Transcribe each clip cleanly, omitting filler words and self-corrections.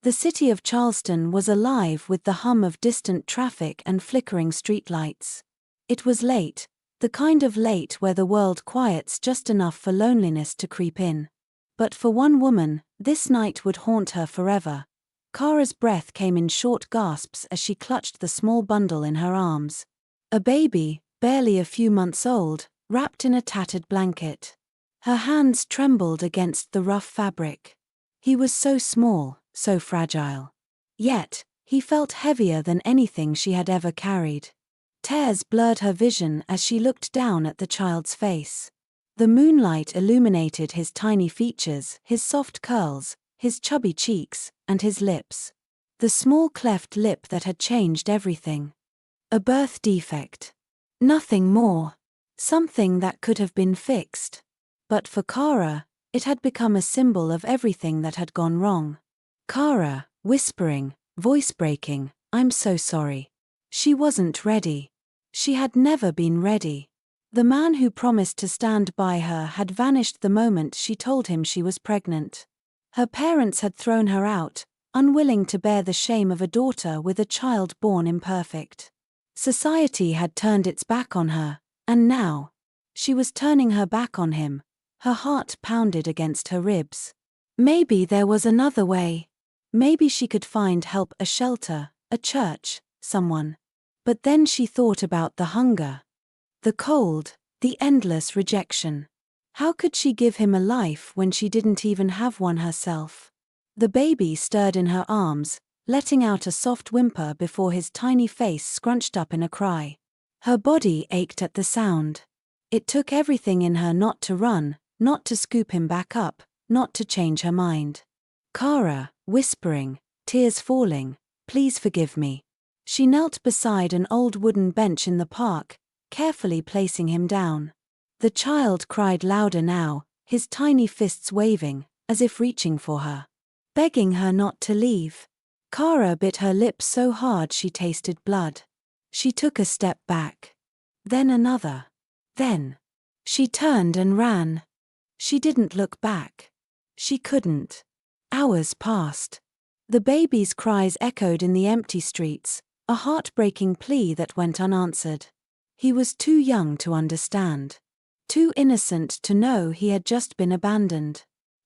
The city of Charleston was alive with the hum of distant traffic and flickering streetlights. It was late, the kind of late where the world quiets just enough for loneliness to creep in. But for one woman, this night would haunt her forever. Kara's breath came in short gasps as she clutched the small bundle in her arms. A baby, barely a few months old, wrapped in a tattered blanket. Her hands trembled against the rough fabric. He was so small, so fragile. Yet, he felt heavier than anything she had ever carried. Tears blurred her vision as she looked down at the child's face. The moonlight illuminated his tiny features, his soft curls, his chubby cheeks, and his lips. The small cleft lip that had changed everything. A birth defect. Nothing more. Something that could have been fixed. But for Kara, it had become a symbol of everything that had gone wrong. Kara, whispering, voice breaking, "I'm so sorry." She wasn't ready. She had never been ready. The man who promised to stand by her had vanished the moment she told him she was pregnant. Her parents had thrown her out, unwilling to bear the shame of a daughter with a child born imperfect. Society had turned its back on her, and now, she was turning her back on him. Her heart pounded against her ribs. Maybe there was another way. Maybe she could find help, a shelter, a church, someone. But then she thought about the hunger. The cold, the endless rejection. How could she give him a life when she didn't even have one herself? The baby stirred in her arms, letting out a soft whimper before his tiny face scrunched up in a cry. Her body ached at the sound. It took everything in her not to run, not to scoop him back up, not to change her mind. Kara, whispering, tears falling, "Please forgive me." She knelt beside an old wooden bench in the park, carefully placing him down. The child cried louder now, his tiny fists waving, as if reaching for her. Begging her not to leave. Kara bit her lips so hard she tasted blood. She took a step back. Then another. Then. She turned and ran. She didn't look back. She couldn't. Hours passed. The baby's cries echoed in the empty streets, a heartbreaking plea that went unanswered. He was too young to understand. Too innocent to know he had just been abandoned.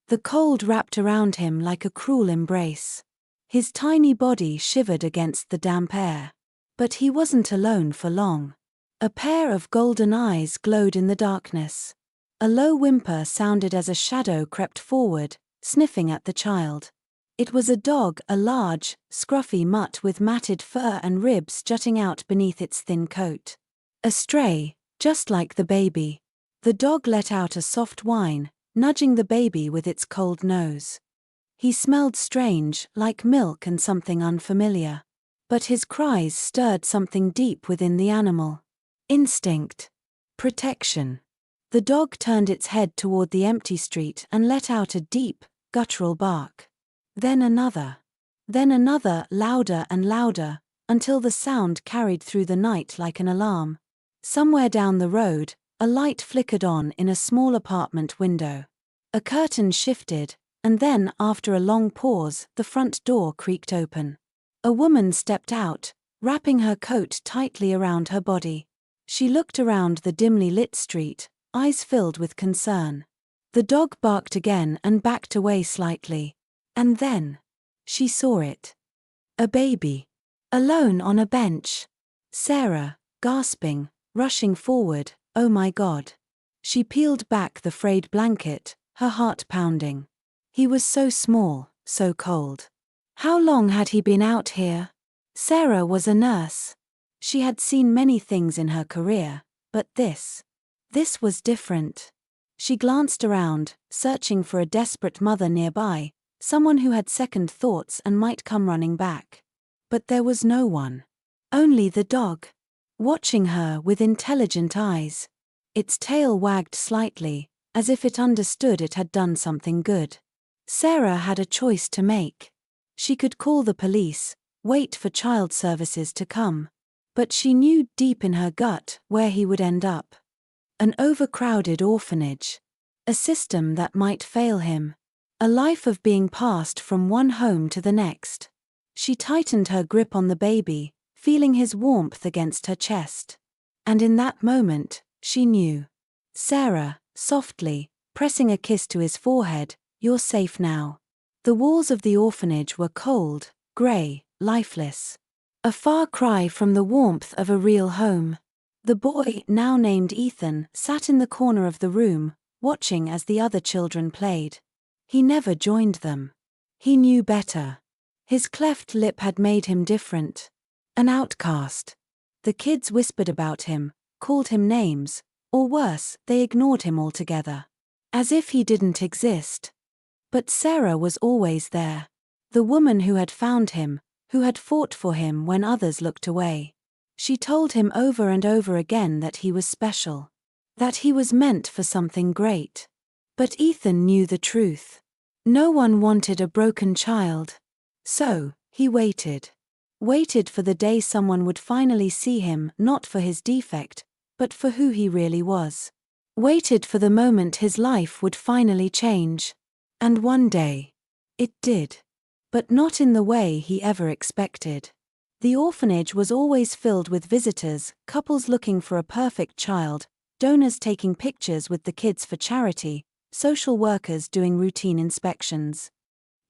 The cold wrapped around him like a cruel embrace. His tiny body shivered against the damp air. But he wasn't alone for long. A pair of golden eyes glowed in the darkness. A low whimper sounded as a shadow crept forward, sniffing at the child. It was a dog, a large, scruffy mutt with matted fur and ribs jutting out beneath its thin coat. A stray, just like the baby. The dog let out a soft whine, nudging the baby with its cold nose. He smelled strange, like milk and something unfamiliar. But his cries stirred something deep within the animal. Instinct. Protection. The dog turned its head toward the empty street and let out a deep, guttural bark. Then another. Then another, louder and louder, until the sound carried through the night like an alarm. Somewhere down the road, a light flickered on in a small apartment window. A curtain shifted, and then, after a long pause, the front door creaked open. A woman stepped out, wrapping her coat tightly around her body. She looked around the dimly lit street, eyes filled with concern. The dog barked again and backed away slightly. And then, she saw it. A baby. Alone on a bench. Sarah, gasping, rushing forward, "Oh my God." She peeled back the frayed blanket, her heart pounding. He was so small, so cold. How long had he been out here? Sarah was a nurse. She had seen many things in her career, but this was different. She glanced around, searching for a desperate mother nearby, someone who had second thoughts and might come running back. But there was no one. Only the dog. Watching her with intelligent eyes. Its tail wagged slightly, as if it understood it had done something good. Sarah had a choice to make. She could call the police, wait for child services to come. But she knew deep in her gut where he would end up. An overcrowded orphanage. A system that might fail him. A life of being passed from one home to the next. She tightened her grip on the baby, feeling his warmth against her chest. And in that moment, she knew. Sarah, softly, pressing a kiss to his forehead, "You're safe now." The walls of the orphanage were cold, grey, lifeless. A far cry from the warmth of a real home. The boy, now named Ethan, sat in the corner of the room, watching as the other children played. He never joined them. He knew better. His cleft lip had made him different. An outcast. The kids whispered about him, called him names, or worse, they ignored him altogether. As if he didn't exist. But Sarah was always there. The woman who had found him, who had fought for him when others looked away. She told him over and over again that he was special. That he was meant for something great. But Ethan knew the truth. No one wanted a broken child. So, he waited. Waited for the day someone would finally see him, not for his defect, but for who he really was. Waited for the moment his life would finally change. And one day, it did. But not in the way he ever expected. The orphanage was always filled with visitors, couples looking for a perfect child, donors taking pictures with the kids for charity, social workers doing routine inspections.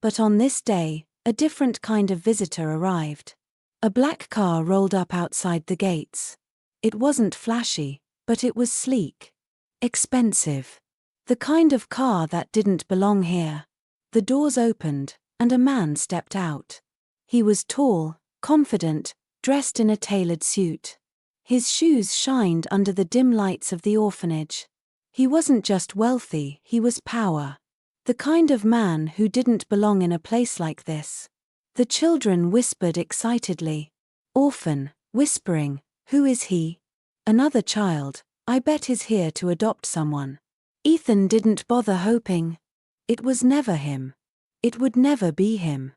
But on this day, a different kind of visitor arrived. A black car rolled up outside the gates. It wasn't flashy, but it was sleek. Expensive. The kind of car that didn't belong here. The doors opened, and a man stepped out. He was tall, confident, dressed in a tailored suit. His shoes shined under the dim lights of the orphanage. He wasn't just wealthy, he was power. The kind of man who didn't belong in a place like this. The children whispered excitedly. Orphan, whispering, "Who is he?" Another child, "I bet he's here to adopt someone." Ethan didn't bother hoping. It was never him. It would never be him.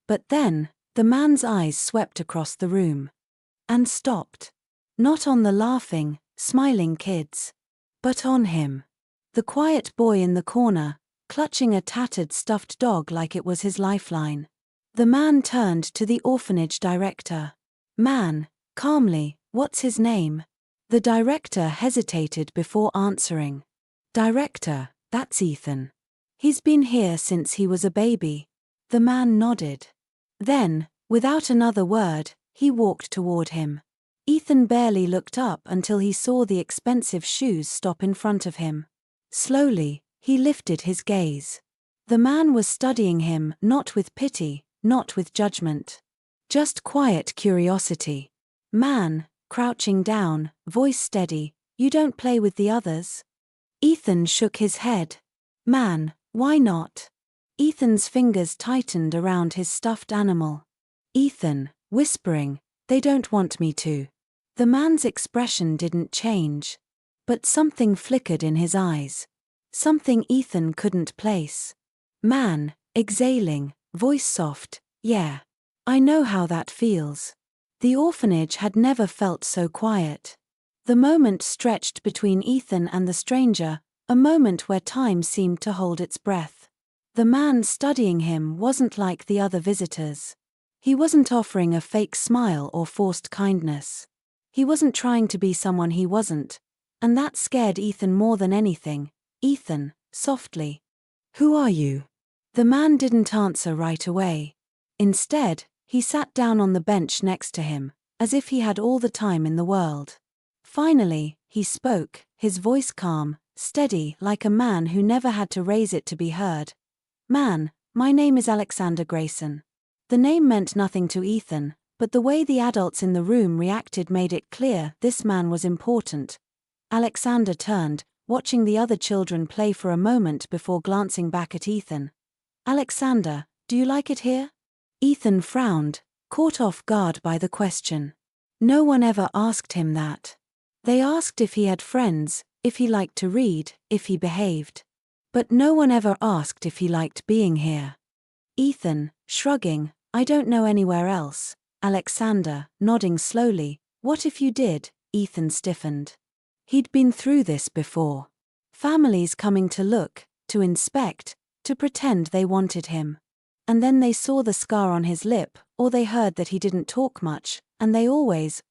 But then, the man's eyes swept across the room. And stopped. Not on the laughing, smiling kids. But on him. The quiet boy in the corner, clutching a tattered stuffed dog like it was his lifeline. The man turned to the orphanage director. "Man," calmly, "what's his name?" The director hesitated before answering. "Director, that's Ethan. He's been here since he was a baby." The man nodded. Then, without another word, he walked toward him. Ethan barely looked up until he saw the expensive shoes stop in front of him. Slowly, he lifted his gaze. The man was studying him, not with pity, not with judgment. Just quiet curiosity. "Man," crouching down, voice steady, "you don't play with the others?" Ethan shook his head. "Man, why not?" Ethan's fingers tightened around his stuffed animal. "Ethan," whispering, "they don't want me to." The man's expression didn't change. But something flickered in his eyes. Something Ethan couldn't place. "Man," exhaling, voice soft, "Yeah. I know how that feels." The orphanage had never felt so quiet. The moment stretched between Ethan and the stranger, a moment where time seemed to hold its breath. The man studying him wasn't like the other visitors. He wasn't offering a fake smile or forced kindness. He wasn't trying to be someone he wasn't, and that scared Ethan more than anything. "Ethan," softly. "Who are you?" The man didn't answer right away. Instead, he sat down on the bench next to him, as if he had all the time in the world. Finally, he spoke, his voice calm, steady like a man who never had to raise it to be heard. "Man, my name is Alexander Grayson." The name meant nothing to Ethan, but the way the adults in the room reacted made it clear this man was important. Alexander turned, watching the other children play for a moment before glancing back at Ethan. "Alexander, do you like it here?" Ethan frowned, caught off guard by the question. No one ever asked him that. They asked if he had friends, if he liked to read, if he behaved. But no one ever asked if he liked being here. Ethan, shrugging, "I don't know anywhere else." Alexander, nodding slowly, "What if you did?" Ethan stiffened. He'd been through this before. Families coming to look, to inspect, to pretend they wanted him. And then they saw the scar on his lip, or they heard that he didn't talk much, and they always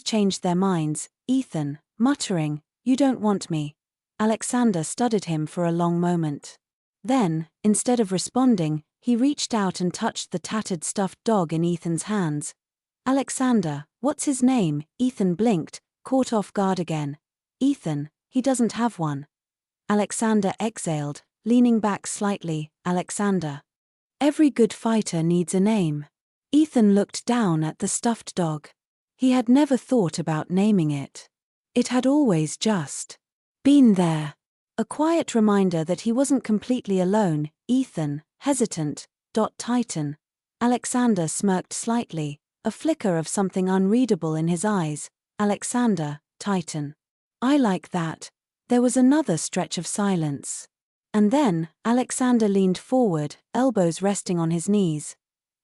changed their minds. Ethan, muttering, "You don't want me." Alexander studied him for a long moment. Then, instead of responding, he reached out and touched the tattered stuffed dog in Ethan's hands. "Alexander, what's his name?" Ethan blinked, caught off guard again. "Ethan, he doesn't have one." Alexander exhaled, leaning back slightly. "Alexander. Every good fighter needs a name." Ethan looked down at the stuffed dog. He had never thought about naming it. It had always just been there. A quiet reminder that he wasn't completely alone. "Ethan, hesitant, Titan." Alexander smirked slightly, a flicker of something unreadable in his eyes. "Alexander, Titan. I like that." There was another stretch of silence. And then, Alexander leaned forward, elbows resting on his knees.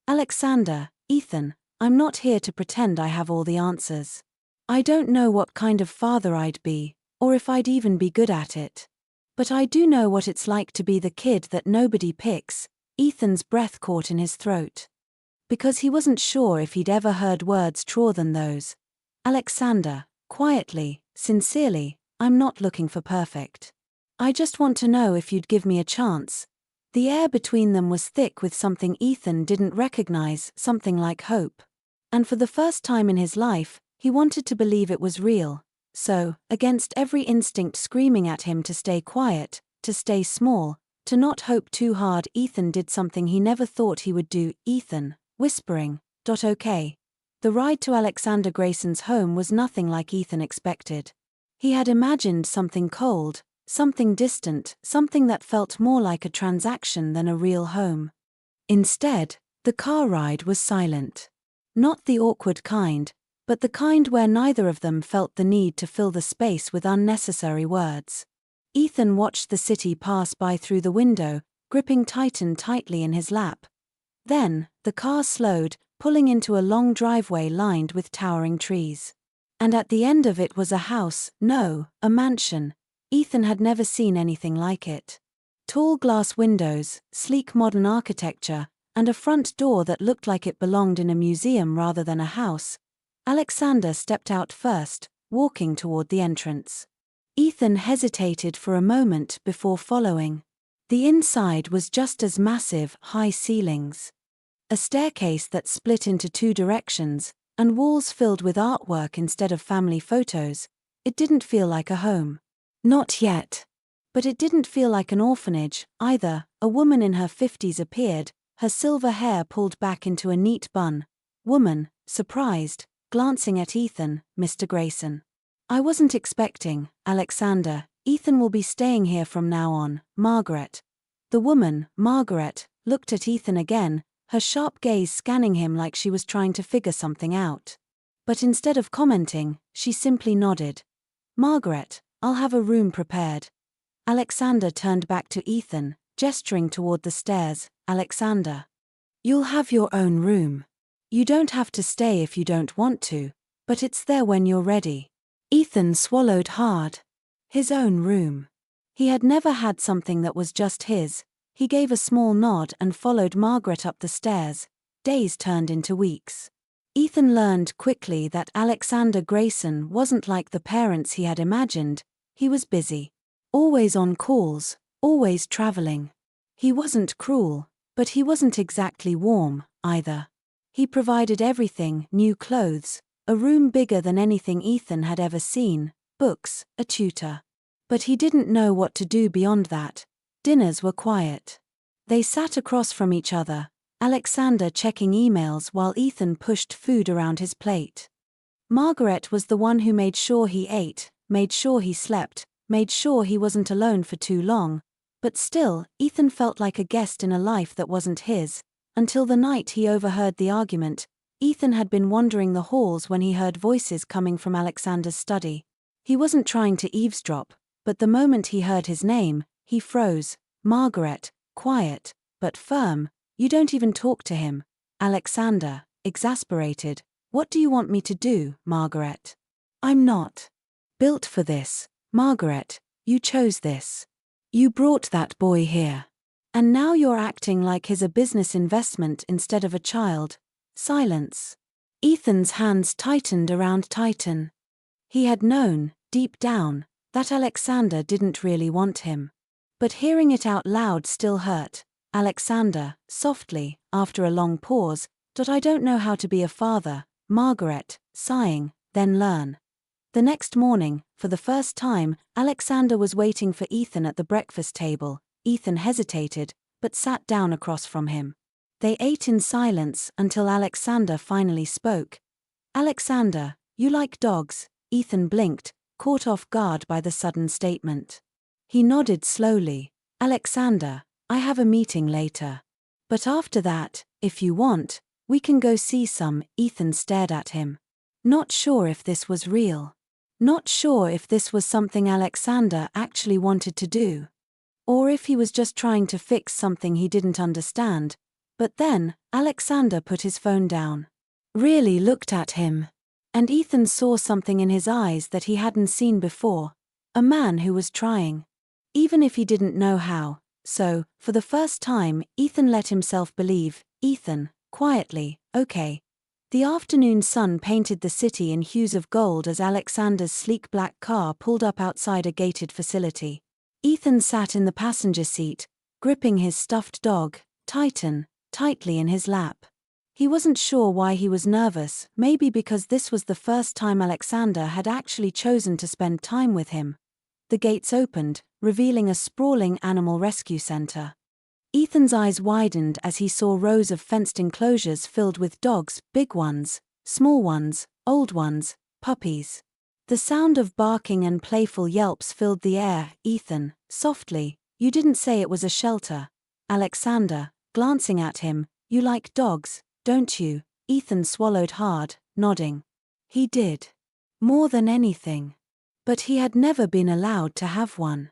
"Alexander, Ethan, I'm not here to pretend I have all the answers. I don't know what kind of father I'd be, or if I'd even be good at it. But I do know what it's like to be the kid that nobody picks." Ethan's breath caught in his throat. Because he wasn't sure if he'd ever heard words truer than those. "Alexander, quietly, sincerely, I'm not looking for perfect. I just want to know if you'd give me a chance." The air between them was thick with something Ethan didn't recognize, something like hope. And for the first time in his life, he wanted to believe it was real. So, against every instinct screaming at him to stay quiet, to stay small, to not hope too hard, Ethan did something he never thought he would do. "Ethan," whispering, "Okay." The ride to Alexander Grayson's home was nothing like Ethan expected. He had imagined something cold, something distant, something that felt more like a transaction than a real home. Instead, the car ride was silent. Not the awkward kind, but the kind where neither of them felt the need to fill the space with unnecessary words. Ethan watched the city pass by through the window, gripping Titan tightly in his lap. Then, the car slowed, pulling into a long driveway lined with towering trees. And at the end of it was a house, no, a mansion. Ethan had never seen anything like it. Tall glass windows, sleek modern architecture, and a front door that looked like it belonged in a museum rather than a house. Alexander stepped out first, walking toward the entrance. Ethan hesitated for a moment before following. The inside was just as massive, high ceilings. A staircase that split into two directions, and walls filled with artwork instead of family photos. It didn't feel like a home. Not yet. But it didn't feel like an orphanage, either. A woman in her 50s appeared, her silver hair pulled back into a neat bun. Woman, surprised, glancing at Ethan. "Mr. Grayson. I wasn't expecting, Alexander. Ethan will be staying here from now on." "Margaret." The woman, Margaret, looked at Ethan again, her sharp gaze scanning him like she was trying to figure something out. But instead of commenting, she simply nodded. "Margaret, I'll have a room prepared." Alexander turned back to Ethan, gesturing toward the stairs. "Alexander. You'll have your own room. You don't have to stay if you don't want to, but it's there when you're ready." Ethan swallowed hard. His own room. He had never had something that was just his. He gave a small nod and followed Margaret up the stairs. Days turned into weeks. Ethan learned quickly that Alexander Grayson wasn't like the parents he had imagined. He was busy. Always on calls, always traveling. He wasn't cruel, but he wasn't exactly warm, either. He provided everything: new clothes, a room bigger than anything Ethan had ever seen, books, a tutor. But he didn't know what to do beyond that. Dinners were quiet. They sat across from each other, Alexander checking emails while Ethan pushed food around his plate. Margaret was the one who made sure he ate, made sure he slept, made sure he wasn't alone for too long. But still, Ethan felt like a guest in a life that wasn't his, until the night he overheard the argument. Ethan had been wandering the halls when he heard voices coming from Alexander's study. He wasn't trying to eavesdrop, but the moment he heard his name, he froze. "Margaret," quiet, but firm. "You don't even talk to him." Alexander, exasperated. "What do you want me to do, Margaret? I'm not built for this. Margaret, you chose this. You brought that boy here. And now you're acting like he's a business investment instead of a child. Silence. Ethan's hands tightened around Titan. He had known, deep down, that Alexander didn't really want him. But hearing it out loud still hurt. Alexander, softly, after a long pause, I don't know how to be a father, Margaret, sighing, then learn. The next morning, for the first time, Alexander was waiting for Ethan at the breakfast table. Ethan hesitated, but sat down across from him. They ate in silence until Alexander finally spoke. Alexander, you like dogs? Ethan blinked, caught off guard by the sudden statement. He nodded slowly. Alexander, I have a meeting later. But after that, if you want, we can go see some. Ethan stared at him. Not sure if this was real. Not sure if this was something Alexander actually wanted to do. Or if he was just trying to fix something he didn't understand. But then, Alexander put his phone down. Really looked at him. And Ethan saw something in his eyes that he hadn't seen before. A man who was trying. Even if he didn't know how. So, for the first time, Ethan let himself believe. Ethan, quietly, okay. The afternoon sun painted the city in hues of gold as Alexander's sleek black car pulled up outside a gated facility. Ethan sat in the passenger seat, gripping his stuffed dog, Titan, tightly in his lap. He wasn't sure why he was nervous, maybe because this was the first time Alexander had actually chosen to spend time with him. The gates opened, revealing a sprawling animal rescue center. Ethan's eyes widened as he saw rows of fenced enclosures filled with dogs, big ones, small ones, old ones, puppies. The sound of barking and playful yelps filled the air. Ethan, softly, you didn't say it was a shelter. Alexander, glancing at him, you like dogs, don't you? Ethan swallowed hard, nodding. He did. More than anything. But he had never been allowed to have one.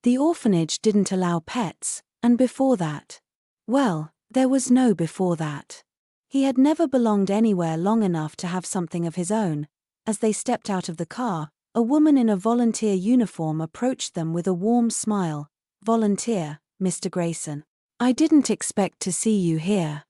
The orphanage didn't allow pets. And before that? Well, there was no before that. He had never belonged anywhere long enough to have something of his own. As they stepped out of the car, a woman in a volunteer uniform approached them with a warm smile. Volunteer, Mr. Grayson. I didn't expect to see you here.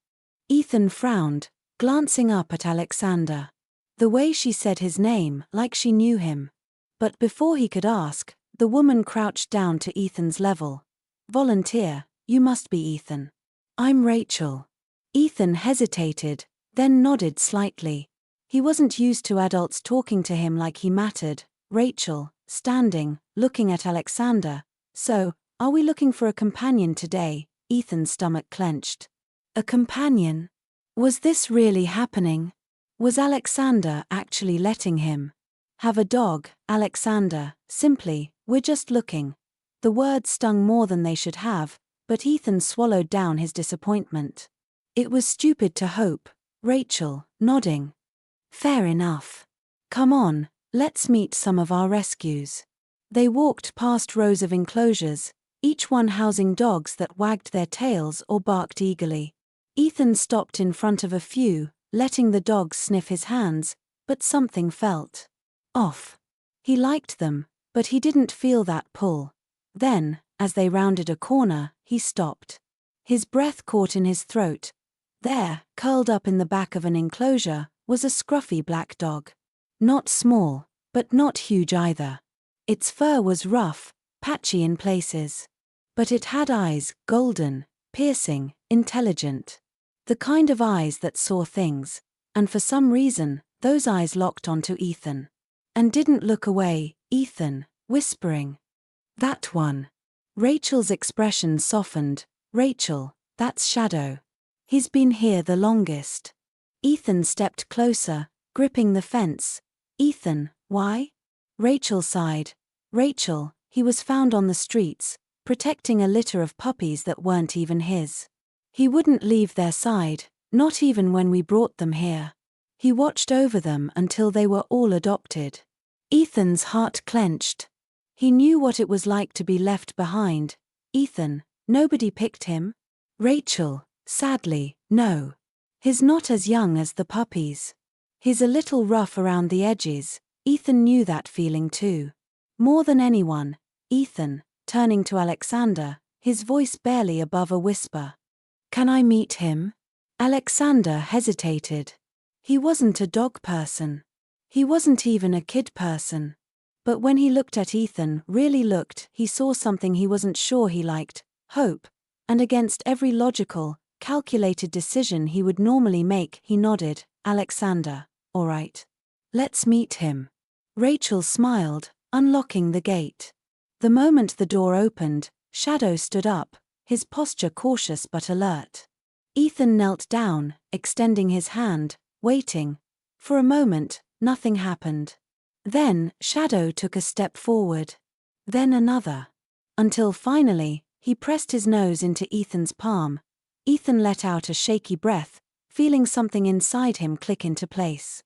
Ethan frowned, glancing up at Alexander. The way she said his name, like she knew him. But before he could ask, the woman crouched down to Ethan's level. Volunteer, you must be Ethan. I'm Rachel. Ethan hesitated, then nodded slightly. He wasn't used to adults talking to him like he mattered. Rachel, standing, looking at Alexander. So, are we looking for a companion today? Ethan's stomach clenched. A companion? Was this really happening? Was Alexander actually letting him have a dog? Alexander, simply, we're just looking. The words stung more than they should have, but Ethan swallowed down his disappointment. It was stupid to hope. Rachel, nodding. Fair enough. Come on, let's meet some of our rescues. They walked past rows of enclosures, each one housing dogs that wagged their tails or barked eagerly. Ethan stopped in front of a few, letting the dogs sniff his hands, but something felt off. He liked them, but he didn't feel that pull. Then, as they rounded a corner, he stopped. His breath caught in his throat. There, curled up in the back of an enclosure, was a scruffy black dog. Not small, but not huge either. Its fur was rough, patchy in places. But it had eyes, golden, piercing, intelligent. The kind of eyes that saw things. And for some reason, those eyes locked onto Ethan. And didn't look away. Ethan, whispering. That one. Rachel's expression softened. Rachel, that's Shadow. He's been here the longest. Ethan stepped closer, gripping the fence. Ethan, why? Rachel sighed. Rachel, he was found on the streets, protecting a litter of puppies that weren't even his. He wouldn't leave their side, not even when we brought them here. He watched over them until they were all adopted. Ethan's heart clenched. He knew what it was like to be left behind. Ethan, nobody picked him? Rachel, sadly, no. He's not as young as the puppies. He's a little rough around the edges. Ethan knew that feeling too. More than anyone, Ethan, turning to Alexander, his voice barely above a whisper. "Can I meet him?" Alexander hesitated. He wasn't a dog person. He wasn't even a kid person. But when he looked at Ethan, really looked, he saw something he wasn't sure he liked: hope. And against every logical, calculated decision he would normally make, he nodded. "Alexander, all right. Let's meet him." Rachel smiled, unlocking the gate. The moment the door opened, Shadow stood up, his posture cautious but alert. Ethan knelt down, extending his hand, waiting. For a moment, nothing happened. Then, Shadow took a step forward. Then another. Until finally, he pressed his nose into Ethan's palm. Ethan let out a shaky breath, feeling something inside him click into place.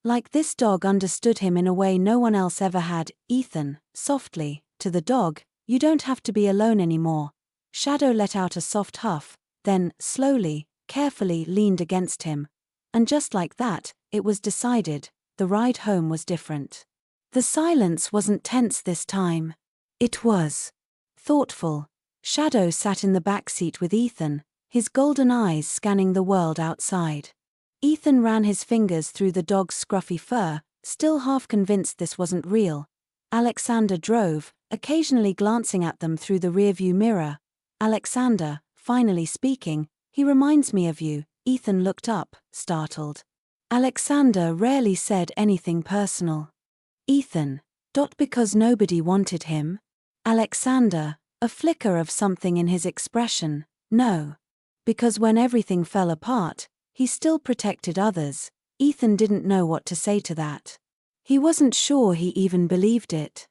Like this dog understood him in a way no one else ever had. "Ethan," softly, to the dog, "you don't have to be alone anymore." Shadow let out a soft huff, then, slowly, carefully leaned against him. And just like that, it was decided, the ride home was different. The silence wasn't tense this time. It was thoughtful. Shadow sat in the back seat with Ethan, his golden eyes scanning the world outside. Ethan ran his fingers through the dog's scruffy fur, still half convinced this wasn't real. Alexander drove, occasionally glancing at them through the rearview mirror. "Alexander, finally speaking, he reminds me of you." Ethan looked up, startled. Alexander rarely said anything personal. "Ethan. Because nobody wanted him?" Alexander, a flicker of something in his expression. "No. Because when everything fell apart, he still protected others." Ethan didn't know what to say to that. He wasn't sure he even believed it.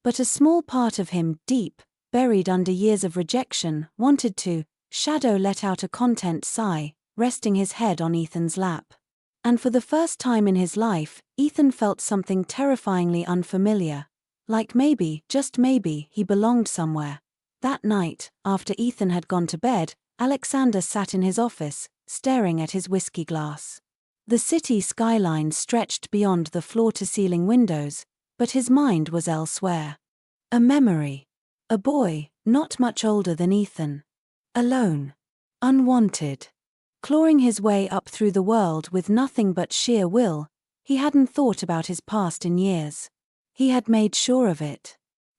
But a small part of him, deep, buried under years of rejection, wanted to. Shadow let out a content sigh, resting his head on Ethan's lap. And for the first time in his life, Ethan felt something terrifyingly unfamiliar. Like maybe, just maybe, he belonged somewhere. That night, after Ethan had gone to bed, Alexander sat in his office, staring at his whiskey glass. The city skyline stretched beyond the floor-to-ceiling windows, but his mind was elsewhere. A memory. A boy, not much older than Ethan. Alone. Unwanted. Clawing his way up through the world with nothing but sheer will. He hadn't thought about his past in years. He had made sure of it.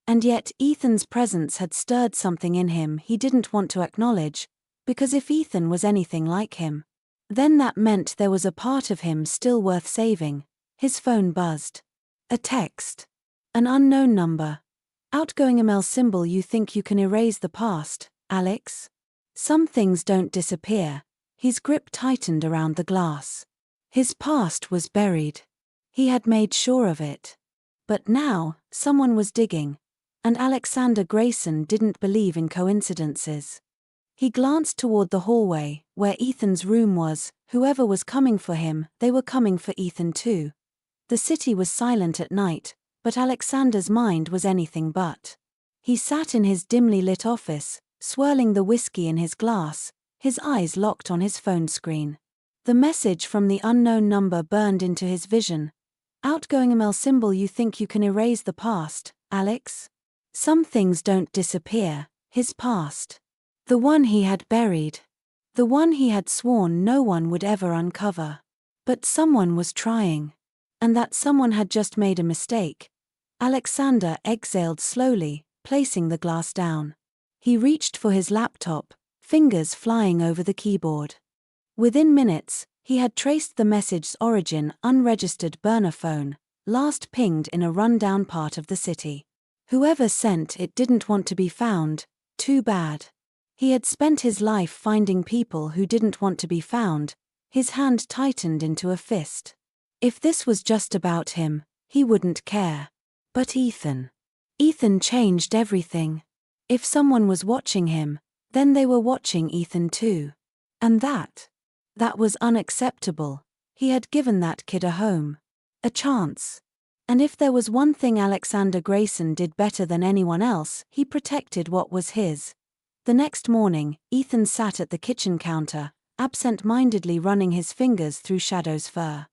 And yet Ethan's presence had stirred something in him he didn't want to acknowledge, because if Ethan was anything like him, then that meant there was a part of him still worth saving. His phone buzzed. A text. An unknown number. "Outgoing ML symbol, you think you can erase the past, Alex? Some things don't disappear." His grip tightened around the glass. His past was buried. He had made sure of it. But now, someone was digging. And Alexander Grayson didn't believe in coincidences. He glanced toward the hallway, where Ethan's room was. Whoever was coming for him, they were coming for Ethan too. The city was silent at night, but Alexander's mind was anything but. He sat in his dimly lit office, swirling the whiskey in his glass, his eyes locked on his phone screen. The message from the unknown number burned into his vision. "Outgoing ML symbol, you think you can erase the past, Alex? Some things don't disappear." His past. The one he had buried. The one he had sworn no one would ever uncover. But someone was trying. And that someone had just made a mistake. Alexander exhaled slowly, placing the glass down. He reached for his laptop, fingers flying over the keyboard. Within minutes, he had traced the message's origin: unregistered burner phone, last pinged in a rundown part of the city. Whoever sent it didn't want to be found. Too bad. He had spent his life finding people who didn't want to be found. His hand tightened into a fist. If this was just about him, he wouldn't care. But Ethan. Ethan changed everything. If someone was watching him, then they were watching Ethan too. And that was unacceptable. He had given that kid a home. A chance. And if there was one thing Alexander Grayson did better than anyone else, he protected what was his. The next morning, Ethan sat at the kitchen counter, absent-mindedly running his fingers through Shadow's fur.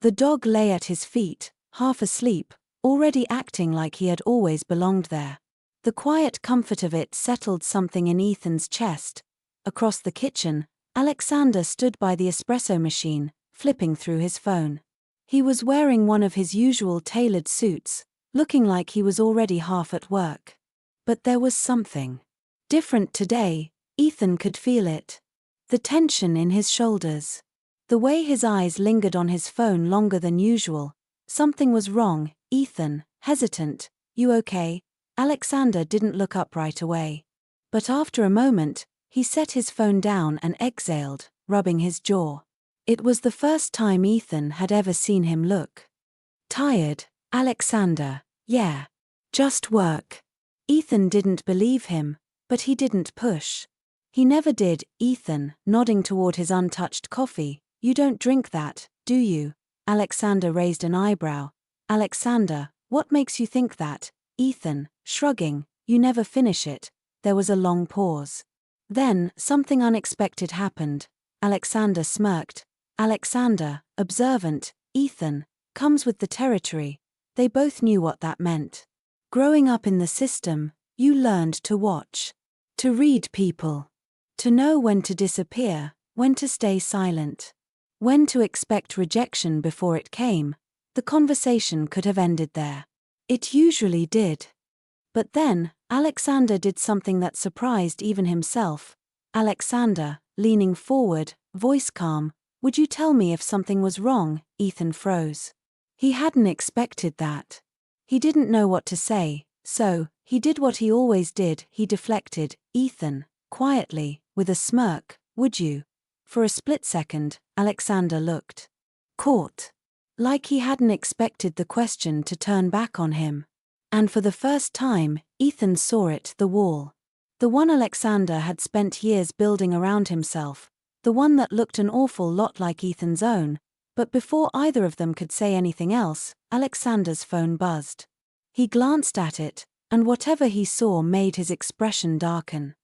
The dog lay at his feet, half asleep, already acting like he had always belonged there. The quiet comfort of it settled something in Ethan's chest. Across the kitchen, Alexander stood by the espresso machine, flipping through his phone. He was wearing one of his usual tailored suits, looking like he was already half at work. But there was something different today. Ethan could feel it. The tension in his shoulders. The way his eyes lingered on his phone longer than usual. Something was wrong. Ethan, hesitant. "You okay?" Alexander didn't look up right away. But after a moment, he set his phone down and exhaled, rubbing his jaw. It was the first time Ethan had ever seen him look tired. "Alexander, yeah. Just work." Ethan didn't believe him, but he didn't push. He never did. Ethan, nodding toward his untouched coffee. "You don't drink that, do you?" Alexander raised an eyebrow. "Alexander, what makes you think that?" Ethan, shrugging. "You never finish it." There was a long pause. Then, something unexpected happened. Alexander smirked. Alexander, observant. Ethan, comes with the territory. They both knew what that meant. Growing up in the system, you learned to watch. To read people. To know when to disappear, when to stay silent. When to expect rejection before it came. The conversation could have ended there. It usually did. But then, Alexander did something that surprised even himself. Alexander, leaning forward, voice calm. "Would you tell me if something was wrong?" Ethan froze. He hadn't expected that. He didn't know what to say, so he did what he always did. He deflected. "Ethan," quietly, with a smirk, "would you?" For a split second, Alexander looked caught. Like he hadn't expected the question to turn back on him. And for the first time, Ethan saw it, the wall. The one Alexander had spent years building around himself. The one that looked an awful lot like Ethan's own. But before either of them could say anything else, Alexander's phone buzzed. He glanced at it, and whatever he saw made his expression darken.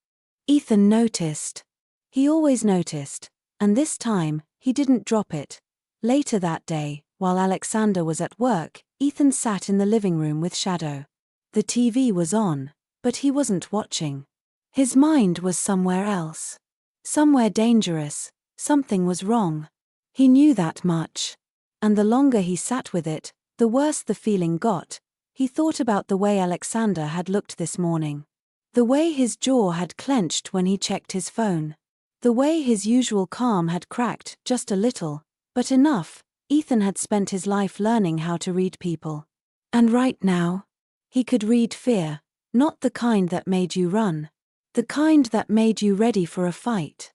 Ethan noticed. He always noticed, and this time, he didn't drop it. Later that day, while Alexander was at work, Ethan sat in the living room with Shadow. The TV was on, but he wasn't watching. His mind was somewhere else. Somewhere dangerous. Something was wrong. He knew that much. And the longer he sat with it, the worse the feeling got. He thought about the way Alexander had looked this morning. The way his jaw had clenched when he checked his phone. The way his usual calm had cracked, just a little, but enough. Ethan had spent his life learning how to read people. And right now, he could read fear, not the kind that made you run. The kind that made you ready for a fight.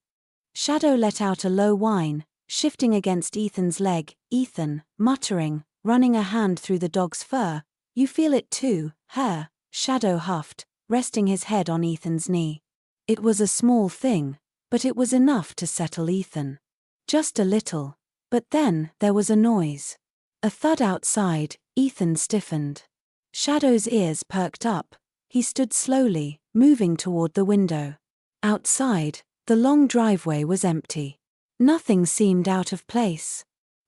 Shadow let out a low whine, shifting against Ethan's leg. Ethan, muttering, running a hand through the dog's fur. "You feel it too, huh?" Shadow huffed, resting his head on Ethan's knee. It was a small thing, but it was enough to settle Ethan. Just a little. But then, there was a noise. A thud outside. Ethan stiffened. Shadow's ears perked up. He stood slowly, moving toward the window. Outside, the long driveway was empty. Nothing seemed out of place.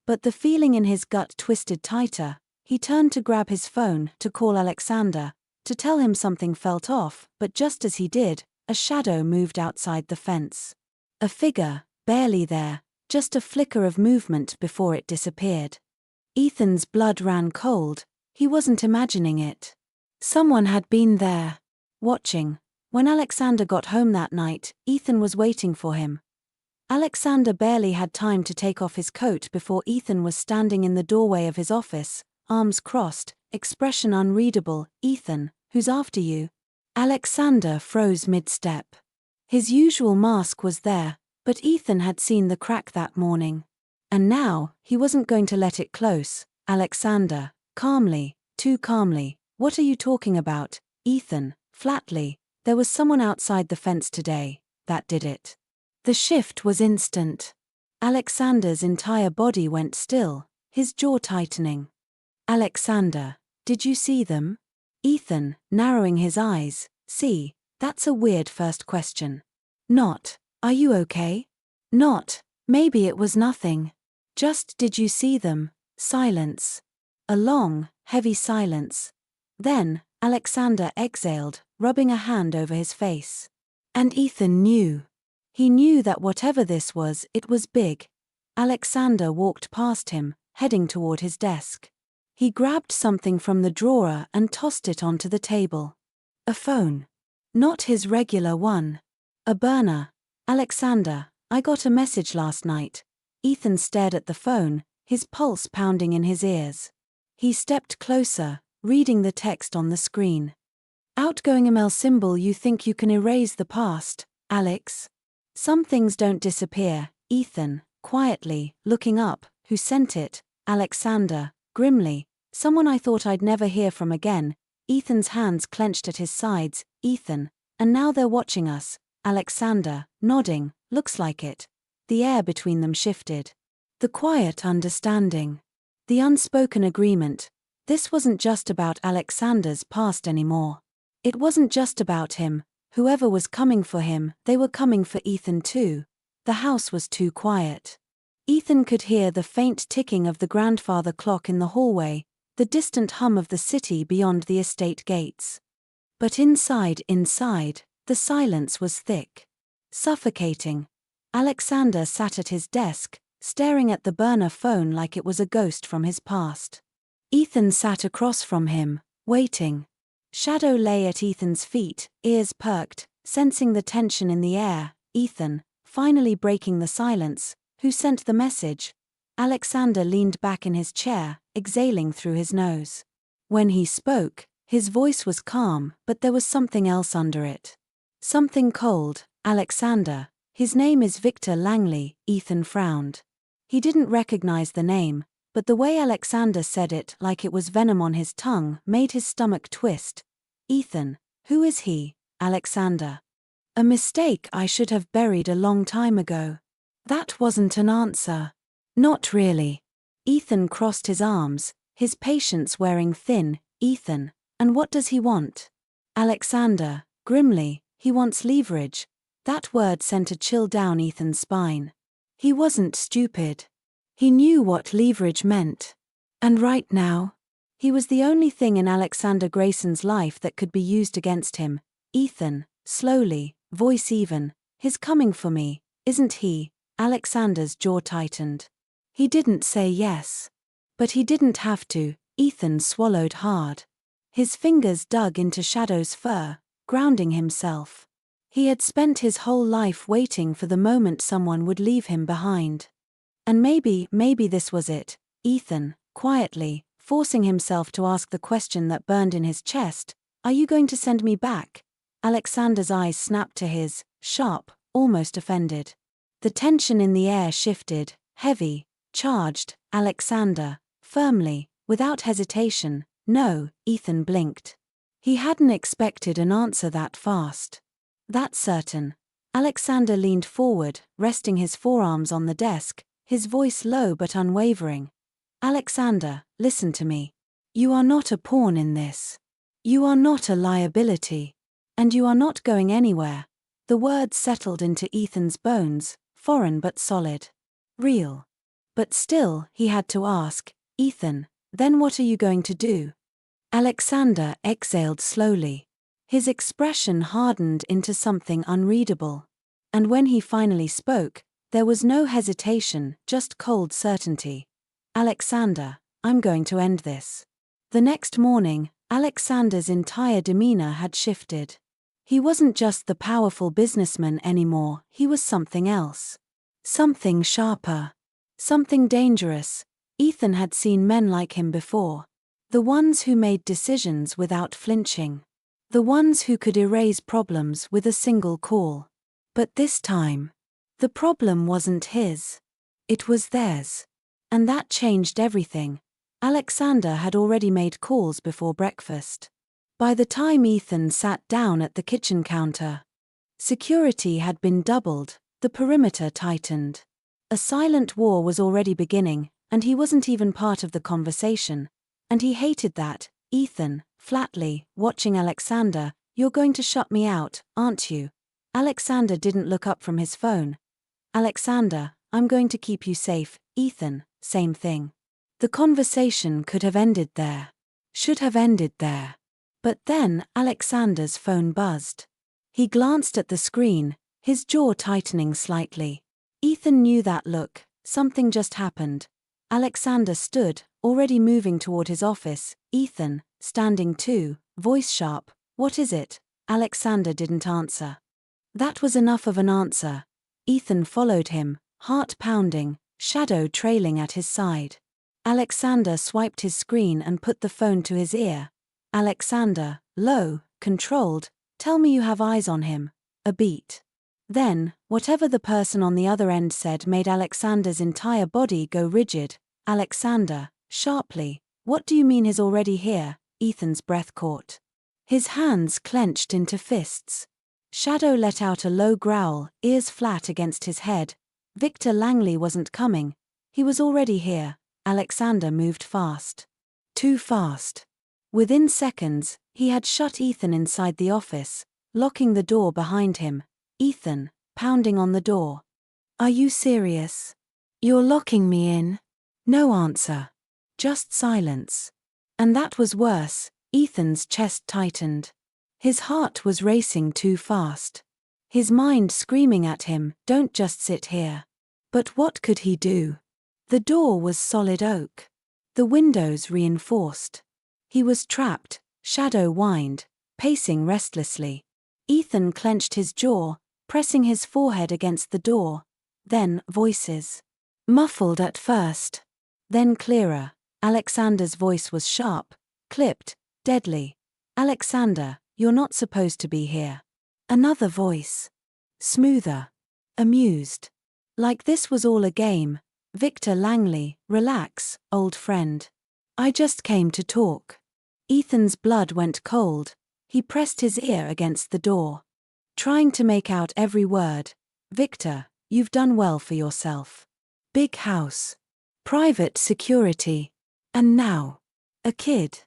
But the feeling in his gut twisted tighter. He turned to grab his phone, to call Alexander, to tell him something felt off, but just as he did, a shadow moved outside the fence. A figure, barely there, just a flicker of movement before it disappeared. Ethan's blood ran cold. He wasn't imagining it. Someone had been there, watching. When Alexander got home that night, Ethan was waiting for him. Alexander barely had time to take off his coat before Ethan was standing in the doorway of his office, arms crossed, expression unreadable. "Ethan, who's after you?" Alexander froze mid-step. His usual mask was there, but Ethan had seen the crack that morning. And now, he wasn't going to let it close. Alexander, calmly, too calmly. "What are you talking about?" Ethan, flatly. "There was someone outside the fence today. That did it." The shift was instant. Alexander's entire body went still, his jaw tightening. "Alexander, did you see them?" Ethan, narrowing his eyes. "See, that's a weird first question. Not, are you okay? Not, maybe it was nothing. Just, did you see them?" Silence. A long, heavy silence. Then, Alexander exhaled, rubbing a hand over his face. And Ethan knew. He knew that whatever this was, it was big. Alexander walked past him, heading toward his desk. He grabbed something from the drawer and tossed it onto the table. A phone. Not his regular one. A burner. Alexander, I got a message last night. Ethan stared at the phone, his pulse pounding in his ears. He stepped closer, reading the text on the screen. Outgoing email symbol. You think you can erase the past, Alex? Some things don't disappear. Ethan, quietly, looking up. Who sent it? Alexander, grimly. Someone I thought I'd never hear from again. Ethan's hands clenched at his sides. Ethan, and now they're watching us. Alexander, nodding, looks like it. The air between them shifted. The quiet understanding. The unspoken agreement. This wasn't just about Alexander's past anymore. It wasn't just about him. Whoever was coming for him, they were coming for Ethan too. The house was too quiet. Ethan could hear the faint ticking of the grandfather clock in the hallway, the distant hum of the city beyond the estate gates. But inside, the silence was thick. Suffocating. Alexander sat at his desk, staring at the burner phone like it was a ghost from his past. Ethan sat across from him, waiting. Shadow lay at Ethan's feet, ears perked, sensing the tension in the air. Ethan, finally breaking the silence. Who sent the message? Alexander leaned back in his chair, exhaling through his nose. When he spoke, his voice was calm, but there was something else under it. Something cold. Alexander. His name is Victor Langley. Ethan frowned. He didn't recognize the name, but the way Alexander said it, like it was venom on his tongue, made his stomach twist. Ethan, who is he? Alexander. A mistake I should have buried a long time ago. That wasn't an answer. Not really. Ethan crossed his arms, his patience wearing thin. Ethan, and what does he want? Alexander, grimly, he wants leverage. That word sent a chill down Ethan's spine. He wasn't stupid. He knew what leverage meant. And right now, he was the only thing in Alexander Grayson's life that could be used against him. Ethan, slowly, voice even, he's coming for me, isn't he? Alexander's jaw tightened. He didn't say yes. But he didn't have to. Ethan swallowed hard. His fingers dug into Shadow's fur, grounding himself. He had spent his whole life waiting for the moment someone would leave him behind. And maybe this was it. Ethan, quietly, forcing himself to ask the question that burned in his chest, are you going to send me back? Alexander's eyes snapped to his, sharp, almost offended. The tension in the air shifted, heavy, charged. Alexander, firmly, without hesitation, no. Ethan blinked. He hadn't expected an answer that fast. That certain. Alexander leaned forward, resting his forearms on the desk, his voice low but unwavering. Alexander, listen to me. You are not a pawn in this. You are not a liability. And you are not going anywhere. The words settled into Ethan's bones, foreign but solid. Real. But still, he had to ask, Ethan, then what are you going to do? Alexander exhaled slowly. His expression hardened into something unreadable. And when he finally spoke, there was no hesitation, just cold certainty. Alexander, I'm going to end this. The next morning, Alexander's entire demeanor had shifted. He wasn't just the powerful businessman anymore, he was something else. Something sharper. Something dangerous. Ethan had seen men like him before. The ones who made decisions without flinching. The ones who could erase problems with a single call. But this time, the problem wasn't his. It was theirs. And that changed everything. Alexander had already made calls before breakfast. By the time Ethan sat down at the kitchen counter, security had been doubled, the perimeter tightened. A silent war was already beginning, and he wasn't even part of the conversation. And he hated that. Ethan, flatly, watching Alexander, you're going to shut me out, aren't you? Alexander didn't look up from his phone. Alexander, I'm going to keep you safe. Ethan, same thing. The conversation could have ended there. Should have ended there. But then Alexander's phone buzzed. He glanced at the screen, his jaw tightening slightly. Ethan knew that look. Something just happened. Alexander stood, already moving toward his office. Ethan, standing too, voice sharp. "What is it?" Alexander didn't answer. That was enough of an answer. Ethan followed him, heart pounding, shadow trailing at his side. Alexander swiped his screen and put the phone to his ear. Alexander, low, controlled, "Tell me you have eyes on him." A beat. Then, whatever the person on the other end said made Alexander's entire body go rigid. "Alexander," sharply, "what do you mean he's already here?" Ethan's breath caught. His hands clenched into fists. Shadow let out a low growl, ears flat against his head. Victor Langley wasn't coming. He was already here. Alexander moved fast. Too fast. Within seconds, he had shut Ethan inside the office, locking the door behind him. Ethan, pounding on the door. "Are you serious? You're locking me in?" No answer. Just silence. And that was worse. Ethan's chest tightened. His heart was racing too fast. His mind screaming at him, "Don't just sit here." But what could he do? The door was solid oak. The windows reinforced. He was trapped. Shadow whined, pacing restlessly. Ethan clenched his jaw, pressing his forehead against the door. Then voices. Muffled at first. Then clearer. Alexander's voice was sharp, clipped, deadly. "Alexander, you're not supposed to be here." Another voice. Smoother. Amused. Like this was all a game. "Victor Langley, relax, old friend. I just came to talk." Ethan's blood went cold. He pressed his ear against the door, trying to make out every word. "Victor, you've done well for yourself. Big house. Private security. And now, a kid."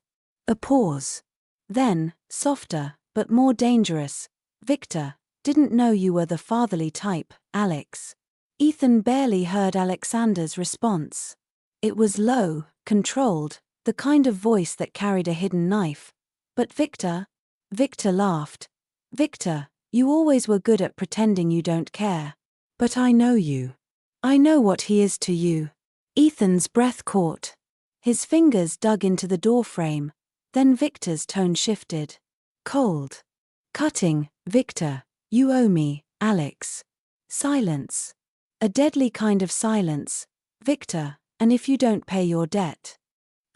A pause. Then, softer, but more dangerous. "Victor, didn't know you were the fatherly type, Alex." Ethan barely heard Alexander's response. It was low, controlled, the kind of voice that carried a hidden knife. "But Victor?" Victor laughed. "Victor, you always were good at pretending you don't care. But I know you. I know what he is to you." Ethan's breath caught. His fingers dug into the doorframe. Then Victor's tone shifted. Cold. Cutting. "Victor, you owe me, Alex." Silence. A deadly kind of silence. "Victor, and if you don't pay your debt,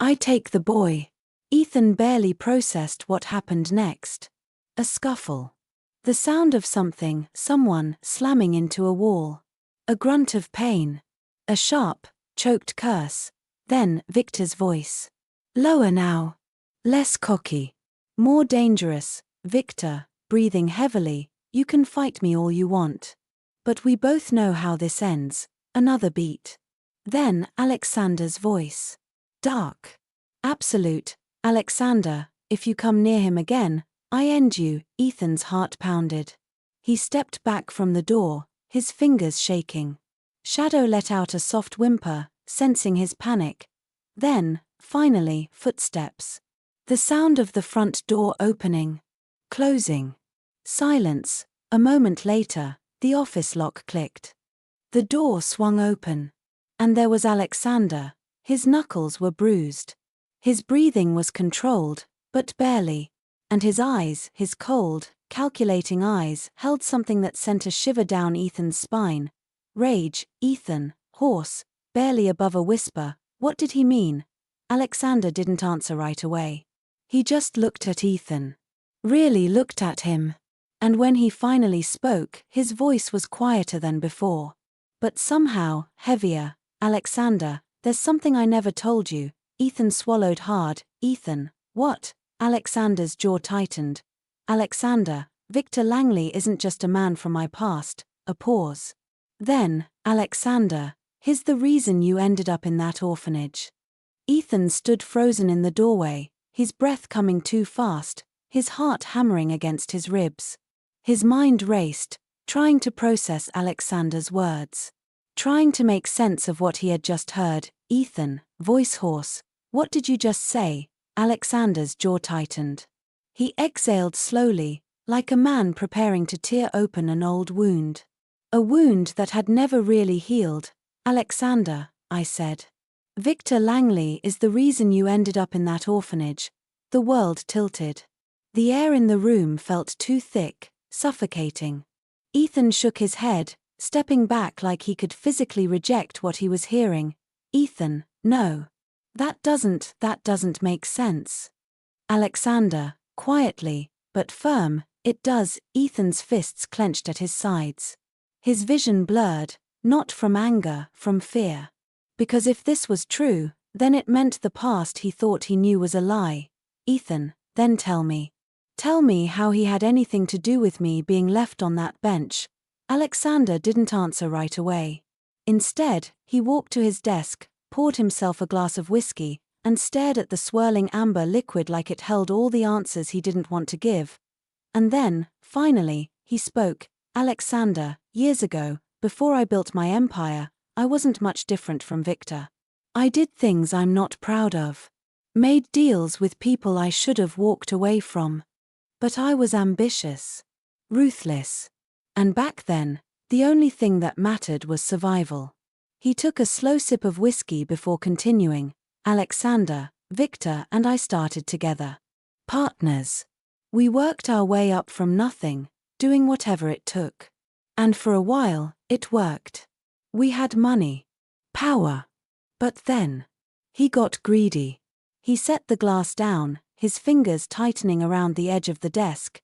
I take the boy." Ethan barely processed what happened next. A scuffle. The sound of someone slamming into a wall. A grunt of pain. A sharp, choked curse. Then Victor's voice. Lower now. Less cocky. More dangerous. "Victor," breathing heavily, "you can fight me all you want. But we both know how this ends." Another beat. Then Alexander's voice. Dark. Absolute. "Alexander, if you come near him again, I end you." Ethan's heart pounded. He stepped back from the door, his fingers shaking. Shadow let out a soft whimper, sensing his panic. Then, finally, footsteps. The sound of the front door opening. Closing. Silence. A moment later, the office lock clicked. The door swung open. And there was Alexander. His knuckles were bruised. His breathing was controlled, but barely. And his eyes, his cold, calculating eyes, held something that sent a shiver down Ethan's spine. Rage. "Ethan," hoarse, barely above a whisper. What did he mean? Alexander didn't answer right away. He just looked at Ethan. Really looked at him. And when he finally spoke, his voice was quieter than before. But somehow, heavier. "Alexander, there's something I never told you." Ethan swallowed hard. "Ethan, what?" Alexander's jaw tightened. "Alexander, Victor Langley isn't just a man from my past." A pause. Then, "Alexander, he's the reason you ended up in that orphanage." Ethan stood frozen in the doorway, his breath coming too fast, his heart hammering against his ribs. His mind raced, trying to process Alexander's words. Trying to make sense of what he had just heard. "Ethan," voice hoarse, "what did you just say?" Alexander's jaw tightened. He exhaled slowly, like a man preparing to tear open an old wound. A wound that had never really healed. Alexander, I said. Victor Langley is the reason you ended up in that orphanage. The world tilted. The air in the room felt too thick, suffocating. Ethan shook his head, stepping back like he could physically reject what he was hearing. Ethan, no. That doesn't make sense. Alexander, quietly, but firm, it does. Ethan's fists clenched at his sides. His vision blurred, not from anger, from fear. Because if this was true, then it meant the past he thought he knew was a lie. Ethan, then tell me. Tell me how he had anything to do with me being left on that bench. Alexander didn't answer right away. Instead, he walked to his desk, poured himself a glass of whiskey, and stared at the swirling amber liquid like it held all the answers he didn't want to give. And then, finally, he spoke. Alexander, years ago, before I built my empire, I wasn't much different from Victor. I did things I'm not proud of. Made deals with people I should have walked away from. But I was ambitious. Ruthless. And back then, the only thing that mattered was survival. He took a slow sip of whiskey before continuing. Alexander, Victor and I started together. Partners. We worked our way up from nothing, doing whatever it took. And for a while, it worked. We had money. Power. But then. He got greedy. He set the glass down, his fingers tightening around the edge of the desk.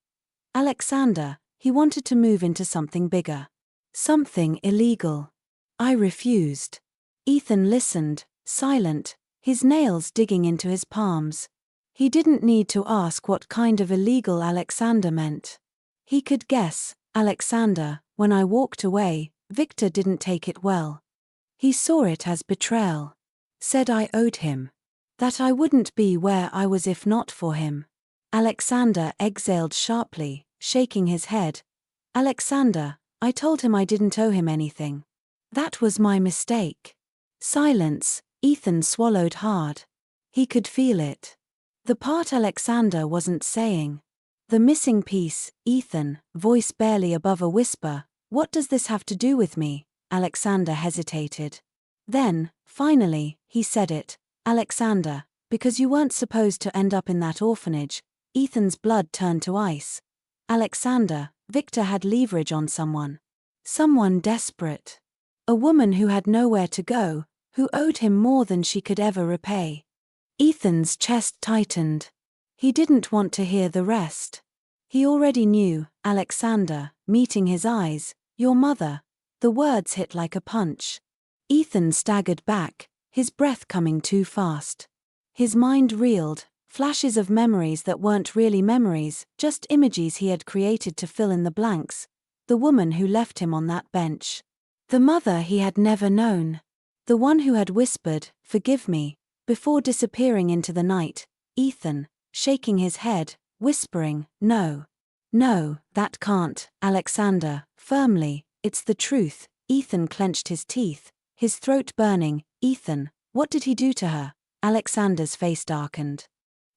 Alexander, he wanted to move into something bigger. Something illegal. I refused. Ethan listened, silent, his nails digging into his palms. He didn't need to ask what kind of illegal Alexander meant. He could guess. Alexander, when I walked away, Victor didn't take it well. He saw it as betrayal. Said I owed him. That I wouldn't be where I was if not for him. Alexander exhaled sharply, shaking his head. Alexander, I told him I didn't owe him anything. That was my mistake. Silence. Ethan swallowed hard. He could feel it. The part Alexander wasn't saying. The missing piece. Ethan, voice barely above a whisper. What does this have to do with me? Alexander hesitated. Then, finally, he said it. Alexander, because you weren't supposed to end up in that orphanage. Ethan's blood turned to ice. Alexander, Victor had leverage on someone. Someone desperate. A woman who had nowhere to go, who owed him more than she could ever repay. Ethan's chest tightened. He didn't want to hear the rest. He already knew. Alexander, meeting his eyes, your mother. The words hit like a punch. Ethan staggered back, his breath coming too fast. His mind reeled, flashes of memories that weren't really memories, just images he had created to fill in the blanks. The woman who left him on that bench. The mother he had never known. The one who had whispered, "Forgive me," before disappearing into the night. Ethan, shaking his head, whispering, "No. No, that can't." Alexander, firmly, "It's the truth." Ethan clenched his teeth, his throat burning. Ethan, what did he do to her? Alexander's face darkened.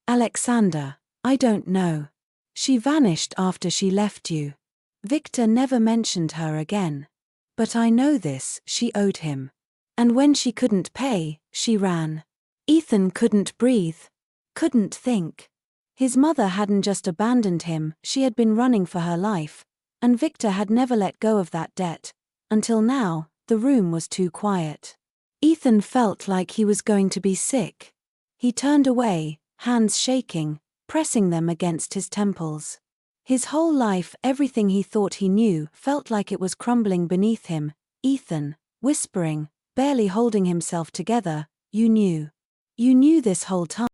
Alexander, I don't know. She vanished after she left you. Victor never mentioned her again. But I know this, she owed him. And when she couldn't pay, she ran. Ethan couldn't breathe. Couldn't think. His mother hadn't just abandoned him, she had been running for her life. And Victor had never let go of that debt. Until now, the room was too quiet. Ethan felt like he was going to be sick. He turned away, hands shaking, pressing them against his temples. His whole life, everything he thought he knew, felt like it was crumbling beneath him. Ethan, whispering, barely holding himself together, you knew. You knew this whole time.